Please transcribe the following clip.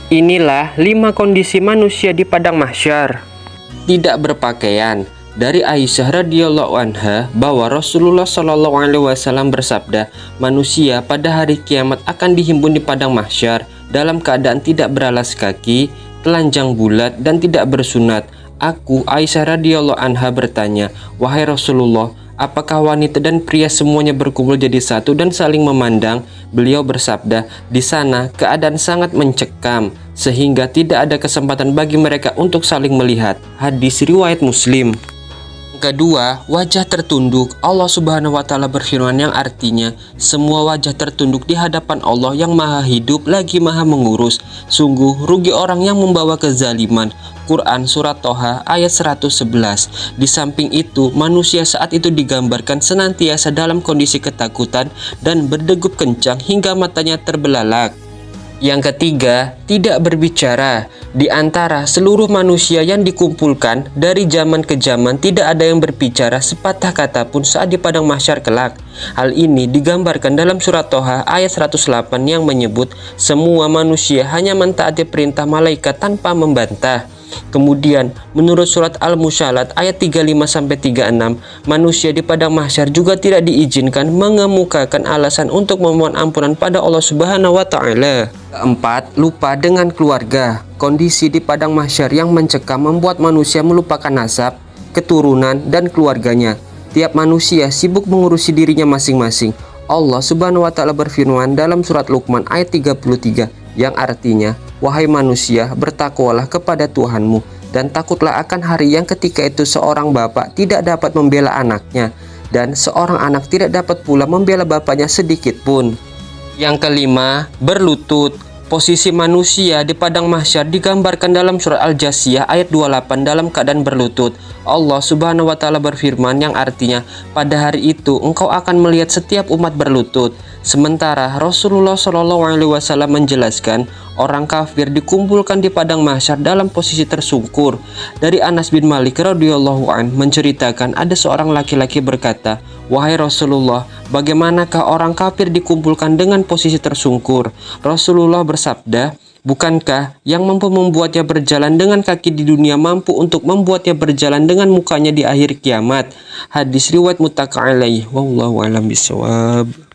Inilah 5 kondisi manusia di padang mahsyar. Tidak berpakaian. Dari Aisyah radhiyallahu anha bahwa Rasulullah shallallahu alaihi wasallam bersabda, manusia pada hari kiamat akan dihimpun di padang mahsyar dalam keadaan tidak beralas kaki, telanjang bulat dan tidak bersunat. Aku, Aisyah radhiyallahu anha bertanya, wahai Rasulullah, apakah wanita dan pria semuanya berkumpul jadi satu dan saling memandang? Beliau bersabda, di sana keadaan sangat mencekam sehingga tidak ada kesempatan bagi mereka untuk saling melihat. Hadis riwayat Muslim. Kedua, wajah tertunduk. Allah Subhanahu wa Ta'ala berfirman yang artinya, semua wajah tertunduk di hadapan Allah yang maha hidup lagi maha mengurus. Sungguh rugi orang yang membawa kezaliman. Quran Surat Toha ayat 111. Di samping itu, manusia saat itu digambarkan senantiasa dalam kondisi ketakutan dan berdegup kencang hingga matanya terbelalak. Yang ketiga, tidak berbicara. Di antara seluruh manusia yang dikumpulkan dari zaman ke zaman tidak ada yang berbicara sepatah kata pun saat di padang mahsyar kelak. Hal ini digambarkan dalam surat Toha ayat 108 yang menyebut semua manusia hanya mentaati perintah malaikat tanpa membantah. Kemudian, menurut surat Al-Musyalat ayat 35-36, manusia di padang mahsyar juga tidak diizinkan mengemukakan alasan untuk memohon ampunan pada Allah Subhanahu wa Ta'ala. Keempat, lupa dengan keluarga. Kondisi di padang mahsyar yang mencekam membuat manusia melupakan nasab, keturunan, dan keluarganya. Tiap manusia sibuk mengurusi dirinya masing-masing. Allah Subhanahu wa Ta'ala berfirman dalam surat Luqman ayat 33 yang artinya, wahai manusia, bertakwalah kepada Tuhanmu dan takutlah akan hari yang ketika itu seorang bapak tidak dapat membela anaknya dan seorang anak tidak dapat pula membela bapaknya sedikit pun. Yang kelima, berlutut. Posisi manusia di padang mahsyar digambarkan dalam surat Al-Jasiyah ayat 28 dalam keadaan berlutut. Allah Subhanahu wa Ta'ala berfirman yang artinya, pada hari itu engkau akan melihat setiap umat berlutut. Sementara Rasulullah Shallallahu alaihi wasallam menjelaskan, orang kafir dikumpulkan di padang mahsyar dalam posisi tersungkur. Dari Anas bin Malik radhiyallahu an menceritakan ada seorang laki-laki berkata, wahai Rasulullah, bagaimanakah orang kafir dikumpulkan dengan posisi tersungkur? Rasulullah bersabda, bukankah yang mampu membuatnya berjalan dengan kaki di dunia mampu untuk membuatnya berjalan dengan mukanya di akhir kiamat? Hadis riwayat muttafaq alaih. Wallahu a'lam bishawab.